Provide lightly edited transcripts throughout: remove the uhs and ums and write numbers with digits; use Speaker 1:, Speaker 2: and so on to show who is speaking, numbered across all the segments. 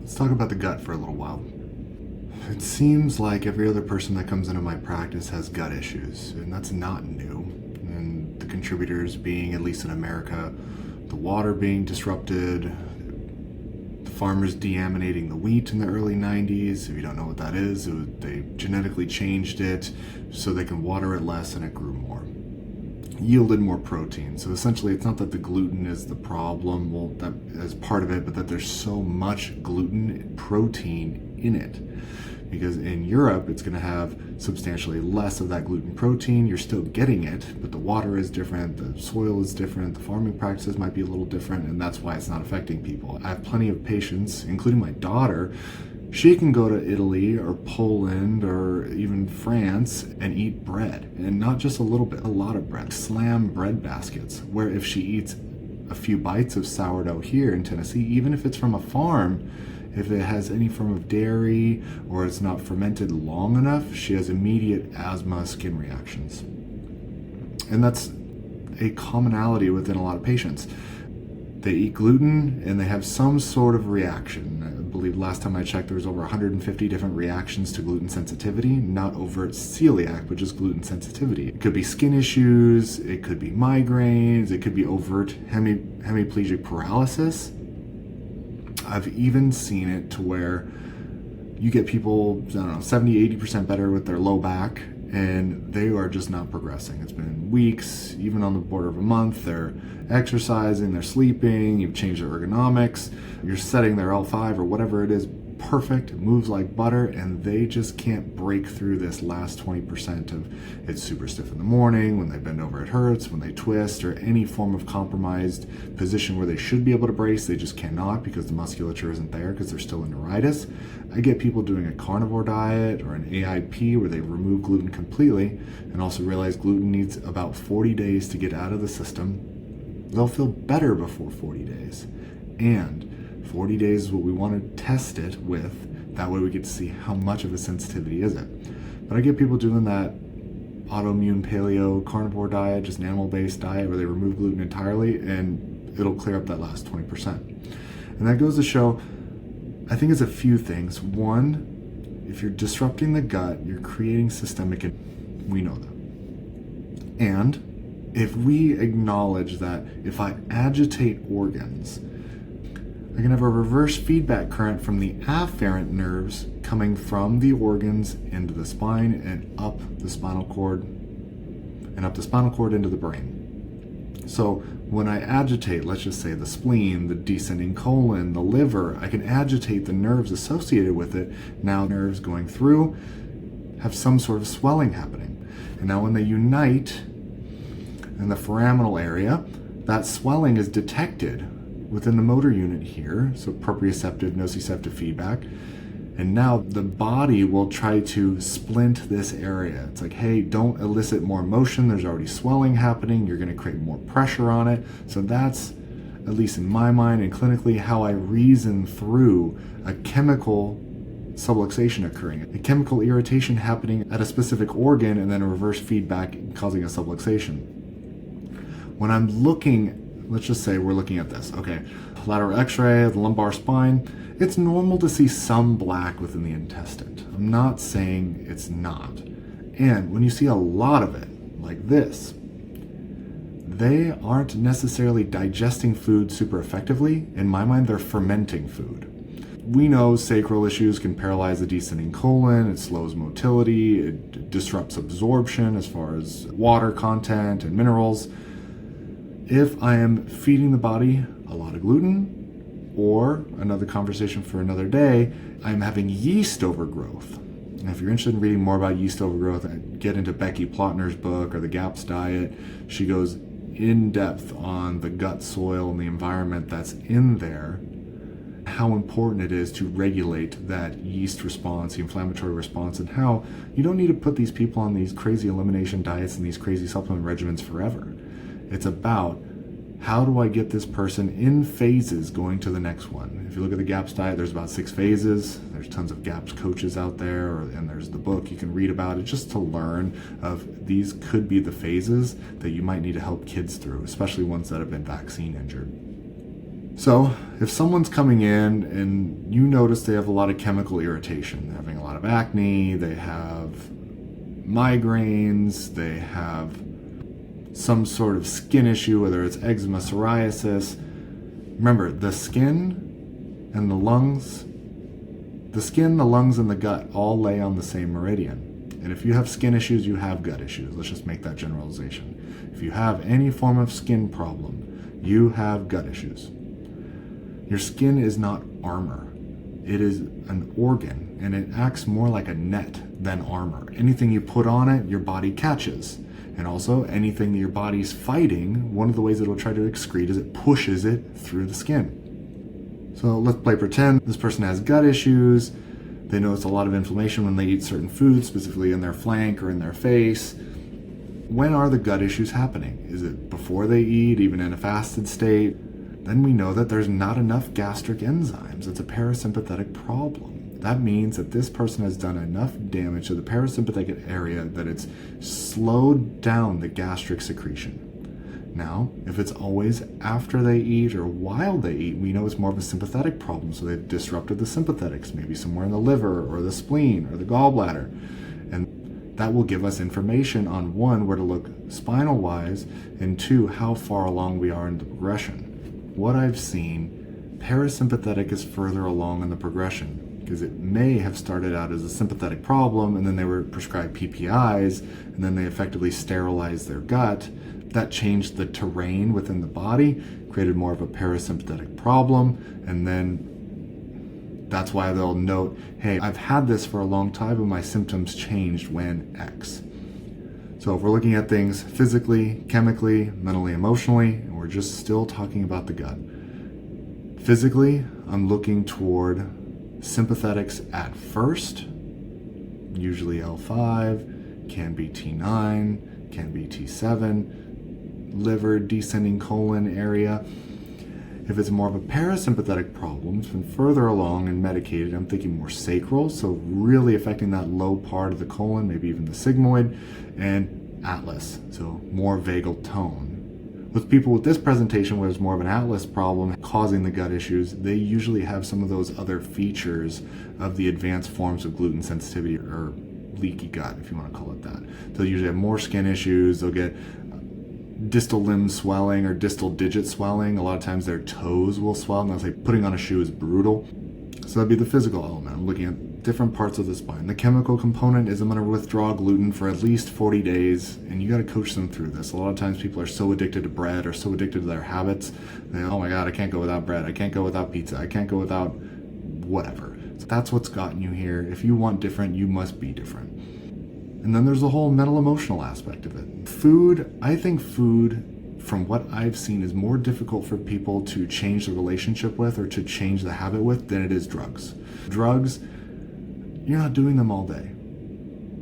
Speaker 1: Let's talk about the gut for a little while. It seems like every other person that comes into my practice has gut issues, and that's not new. And the contributors being, at least in America, the water being disrupted, the farmers deaminating the wheat in the early 90s. If you don't know what that is, they genetically changed it so they can water it less and it grew more. Yielded more protein. So essentially, it's not that the gluten is the problem, well, that is part of it, but that there's so much gluten protein in it. Because in Europe, it's going to have substantially less of that gluten protein. You're still getting it, but the water is different, the soil is different, the farming practices might be a little different, and that's why it's not affecting people. I have plenty of patients, including my daughter. She can go to Italy or Poland or even France and eat bread, and not just a little bit, a lot of bread. Slam bread baskets, where if she eats a few bites of sourdough here in Tennessee, even if it's from a farm, if it has any form of dairy or it's not fermented long enough, she has immediate asthma, skin reactions. And that's a commonality within a lot of patients. They eat gluten and they have some sort of reaction. I believe last time I checked there was over 150 different reactions to gluten sensitivity, not overt celiac, but just gluten sensitivity. It could be skin issues, it could be migraines, it could be overt hemiplegic paralysis. I've even seen it to where you get people, 70, 80% better with their low back, and they are just not progressing. It's been weeks, even on the border of a month. They're exercising, they're sleeping, you've changed their ergonomics, you're setting their L5 or whatever it is perfect, it moves like butter, and they just can't break through this last 20% of it's super stiff in the morning, when they bend over it hurts, when they twist, or any form of compromised position where they should be able to brace, they just cannot because the musculature isn't there because they're still in neuritis. I get people doing a carnivore diet or an AIP where they remove gluten completely and also realize gluten needs about 40 days to get out of the system. They'll feel better before 40 days. And 40 days is what we want to test it with. That way we get to see how much of a sensitivity is it. But I get people doing that autoimmune paleo carnivore diet, just an animal-based diet where they remove gluten entirely, and it'll clear up that last 20%. And that goes to show, I think it's a few things. One, if you're disrupting the gut, you're creating systemic, we know that. And if we acknowledge that if I agitate organs, I can have a reverse feedback current from the afferent nerves coming from the organs into the spine and up the spinal cord, and up the spinal cord into the brain. So when I agitate, let's just say the spleen, the descending colon, the liver, I can agitate the nerves associated with it. Now nerves going through have some sort of swelling happening. And now when they unite in the foraminal area, that swelling is detected within the motor unit here, so proprioceptive, nociceptive feedback. And now the body will try to splint this area. It's like, hey, don't elicit more motion. There's already swelling happening. You're going to create more pressure on it. So that's, at least in my mind and clinically, how I reason through a chemical subluxation occurring, a chemical irritation happening at a specific organ, and then a reverse feedback causing a subluxation. When I'm looking, let's just say we're looking at this. Okay, lateral x-ray of the lumbar spine. It's normal to see some black within the intestine. I'm not saying it's not. And when you see a lot of it, like this, they aren't necessarily digesting food super effectively. In my mind, they're fermenting food. We know sacral issues can paralyze the descending colon, it slows motility, it disrupts absorption as far as water content and minerals. If I am feeding the body a lot of gluten, or another conversation for another day, I'm having yeast overgrowth. And if you're interested in reading more about yeast overgrowth, get into Becky Plotner's book or the GAPS diet. She goes in depth on the gut soil and the environment that's in there, how important it is to regulate that yeast response, the inflammatory response, and how you don't need to put these people on these crazy elimination diets and these crazy supplement regimens forever. It's about, how do I get this person in phases going to the next one? If you look at the GAPS diet, there's about 6 phases. There's tons of GAPS coaches out there, and there's the book you can read about it just to learn of these could be the phases that you might need to help kids through, especially ones that have been vaccine injured. So, if someone's coming in and you notice they have a lot of chemical irritation, they're having a lot of acne, they have migraines, they have some sort of skin issue, whether it's eczema, psoriasis, remember the skin and the lungs, and the gut all lay on the same meridian. And if you have skin issues, you have gut issues. Let's just make that generalization. If you have any form of skin problem, you have gut issues. Your skin is not armor. It is an organ, and it acts more like a net than armor. Anything you put on it, your body catches. And also, anything that your body's fighting, one of the ways it'll try to excrete is it pushes it through the skin. So let's play pretend this person has gut issues. They notice a lot of inflammation when they eat certain foods, specifically in their flank or in their face. When are the gut issues happening? Is it before they eat, even in a fasted state? Then we know that there's not enough gastric enzymes. It's a parasympathetic problem. That means that this person has done enough damage to the parasympathetic area that it's slowed down the gastric secretion. Now, if it's always after they eat or while they eat, we know it's more of a sympathetic problem. So they've disrupted the sympathetics, maybe somewhere in the liver or the spleen or the gallbladder. And that will give us information on one, where to look spinal-wise, and two, how far along we are in the progression. What I've seen, parasympathetic is further along in the progression, because it may have started out as a sympathetic problem, and then they were prescribed PPIs, and then they effectively sterilized their gut. That changed the terrain within the body, created more of a parasympathetic problem, and then that's why they'll note, hey, I've had this for a long time, but my symptoms changed when X. So if we're looking at things physically, chemically, mentally, emotionally, and we're just still talking about the gut. Physically, I'm looking toward sympathetics at first, usually L5, can be T9, can be T7, liver, descending colon area. If it's more of a parasympathetic problem, it's been further along and medicated, I'm thinking more sacral, so really affecting that low part of the colon, maybe even the sigmoid, and atlas, so more vagal tone. With people with this presentation where it's more of an atlas problem causing the gut issues, they usually have some of those other features of the advanced forms of gluten sensitivity or leaky gut, if you want to call it that. They'll usually have more skin issues, they'll get distal limb swelling or distal digit swelling. A lot of times their toes will swell, and they'll say putting on a shoe is brutal. So that'd be the physical element. I'm looking at different parts of the spine. The chemical component is I'm going to withdraw gluten for at least 40 days, and you got to coach them through this. A lot of times people are so addicted to bread or so addicted to their habits. Oh my God, I can't go without bread. I can't go without pizza. I can't go without whatever. So that's what's gotten you here. If you want different, you must be different. And then there's the whole mental emotional aspect of it. Food, I think food, from what I've seen, is more difficult for people to change the relationship with or to change the habit with than it is drugs. Drugs, you're not doing them all day.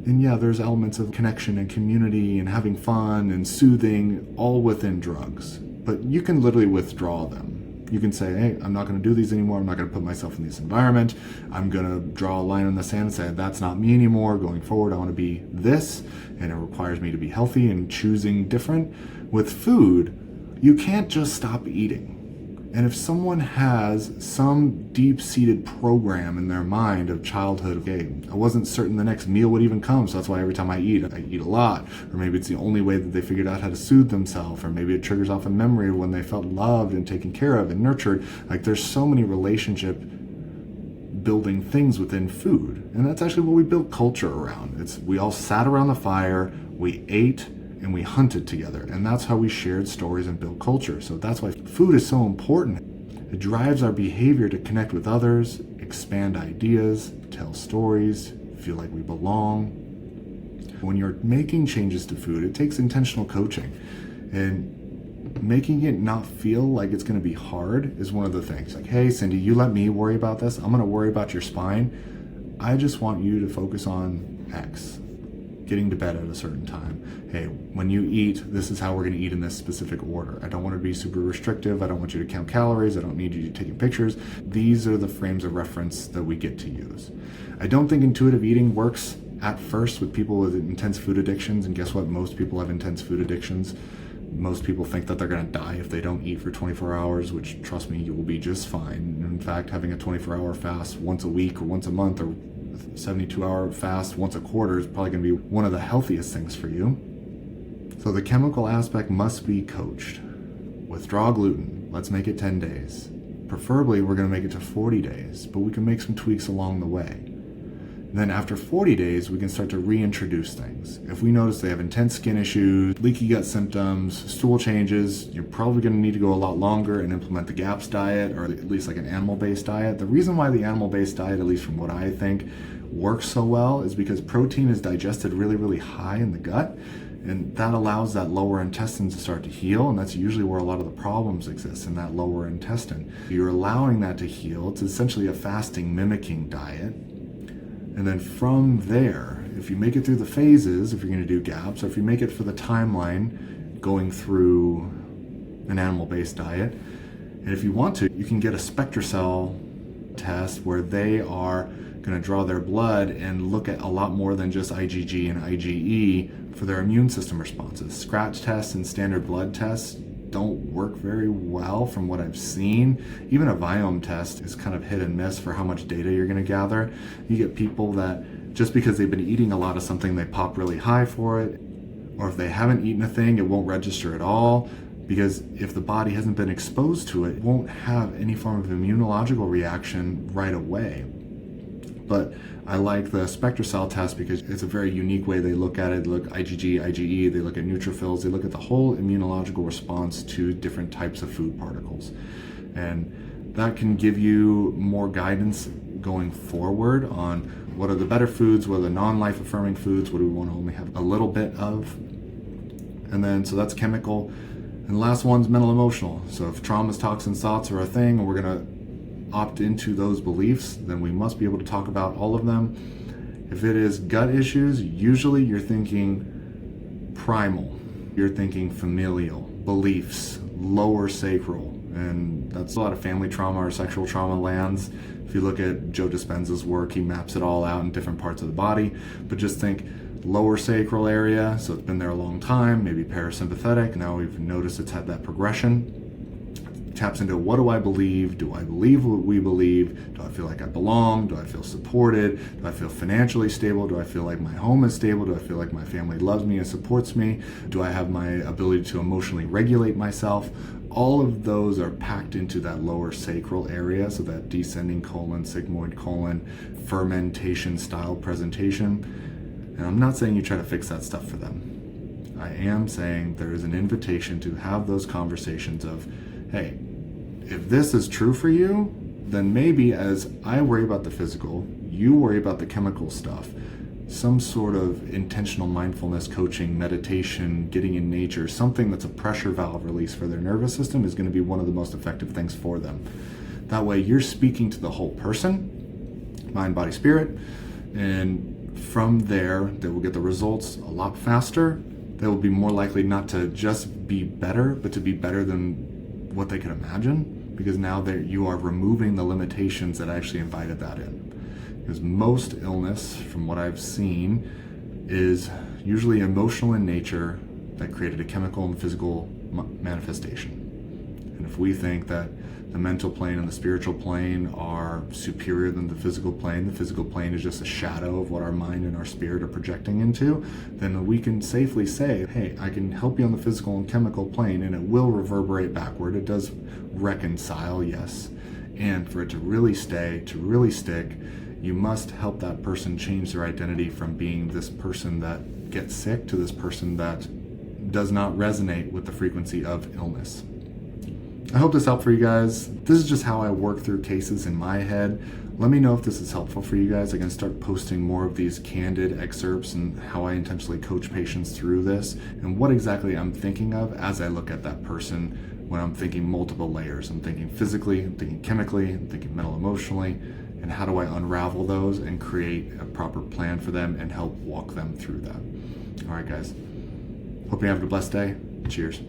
Speaker 1: And yeah, there's elements of connection and community and having fun and soothing all within drugs. But you can literally withdraw them. You can say, hey, I'm not going to do these anymore. I'm not going to put myself in this environment. I'm going to draw a line in the sand and say, that's not me anymore. Going forward, I want to be this, and it requires me to be healthy and choosing different. With food, you can't just stop eating. And if someone has some deep-seated program in their mind of childhood, okay, I wasn't certain the next meal would even come, so that's why every time I eat a lot. Or maybe it's the only way that they figured out how to soothe themselves, or maybe it triggers off a memory of when they felt loved and taken care of and nurtured. Like, there's so many relationship building things within food. And that's actually what we built culture around. We all sat around the fire, we ate, and we hunted together, and that's how we shared stories and built culture. So that's why food is so important. It drives our behavior to connect with others, expand ideas, tell stories, feel like we belong. When you're making changes to food, it takes intentional coaching, and making it not feel like it's going to be hard is one of the things. Like, hey, Cindy, you let me worry about this. I'm going to worry about your spine. I just want you to focus on X. Getting to bed at a certain time. Hey, when you eat, this is how we're going to eat in this specific order. I don't want to be super restrictive. I don't want you to count calories. I don't need you taking pictures. These are the frames of reference that we get to use. I don't think intuitive eating works at first with people with intense food addictions, and guess what? Most people have intense food addictions. Most people think that they're going to die if they don't eat for 24 hours, which, trust me, you will be just fine. In fact, having a 24-hour fast once a week or once a month, or 72-hour fast once a quarter is probably going to be one of the healthiest things for you. So the chemical aspect must be coached. Withdraw gluten. Let's make it 10 days. Preferably, we're going to make it to 40 days, but we can make some tweaks along the way. And then after 40 days, we can start to reintroduce things. If we notice they have intense skin issues, leaky gut symptoms, stool changes, you're probably going to need to go a lot longer and implement the GAPS diet, or at least like an animal-based diet. The reason why the animal-based diet, at least from what I think, works so well is because protein is digested really, really high in the gut, and that allows that lower intestine to start to heal, and that's usually where a lot of the problems exist, in that lower intestine. You're allowing that to heal. It's essentially a fasting mimicking diet. And then from there, if you make it through the phases, if you're going to do GAPS, or if you make it for the timeline going through an animal-based diet, and if you want to, you can get a SpectraCell test where they are going to draw their blood and look at a lot more than just IgG and IgE for their immune system responses. Scratch tests and standard blood tests don't work very well from what I've seen. Even a Viome test is kind of hit and miss for how much data you're going to gather. You get people that just because they've been eating a lot of something, they pop really high for it, or if they haven't eaten a thing, it won't register at all, because if the body hasn't been exposed to it, it won't have any form of immunological reaction right away. But I like the SpectraCell test because it's a very unique way they look at it. They look IgG, IgE, they look at neutrophils, they look at the whole immunological response to different types of food particles. And that can give you more guidance going forward on what are the better foods, what are the non-life affirming foods, what do we want to only have a little bit of. And then, so that's chemical. And the last one's mental emotional. So if traumas, toxins, thoughts are a thing, and we're going to opt into those beliefs, then we must be able to talk about all of them. If it is gut issues, usually you're thinking primal, you're thinking familial, beliefs, lower sacral, and that's a lot of family trauma or sexual trauma lands. If you look at Joe Dispenza's work, he maps it all out in different parts of the body, but just think lower sacral area, so it's been there a long time, maybe parasympathetic, now we've noticed it's had that progression. Taps into, what do I believe? Do I believe what we believe? Do I feel like I belong? Do I feel supported? Do I feel financially stable? Do I feel like my home is stable? Do I feel like my family loves me and supports me? Do I have my ability to emotionally regulate myself? All of those are packed into that lower sacral area, so that descending colon, sigmoid colon, fermentation style presentation. And I'm not saying you try to fix that stuff for them. I am saying there is an invitation to have those conversations of, hey, if this is true for you, then maybe as I worry about the physical, you worry about the chemical stuff. Some sort of intentional mindfulness coaching, meditation, getting in nature, something that's a pressure valve release for their nervous system is going to be one of the most effective things for them. That way you're speaking to the whole person, mind, body, spirit, and from there they will get the results a lot faster. They will be more likely not to just be better, but to be better than what they could imagine, because now you are removing the limitations that actually invited that in. Because most illness, from what I've seen, is usually emotional in nature that created a chemical and physical manifestation. And if we think that the mental plane and the spiritual plane are superior than the physical plane is just a shadow of what our mind and our spirit are projecting into, then we can safely say, hey, I can help you on the physical and chemical plane, and it will reverberate backward. It does reconcile, yes. And for it to really stay, to really stick, you must help that person change their identity from being this person that gets sick to this person that does not resonate with the frequency of illness. I hope this helped for you guys. This is just how I work through cases in my head. Let me know if this is helpful for you guys. I can start posting more of these candid excerpts and how I intentionally coach patients through this and what exactly I'm thinking of as I look at that person when I'm thinking multiple layers. I'm thinking physically, I'm thinking chemically, I'm thinking mental, emotionally, and how do I unravel those and create a proper plan for them and help walk them through that. All right, guys. Hope you have a blessed day. Cheers.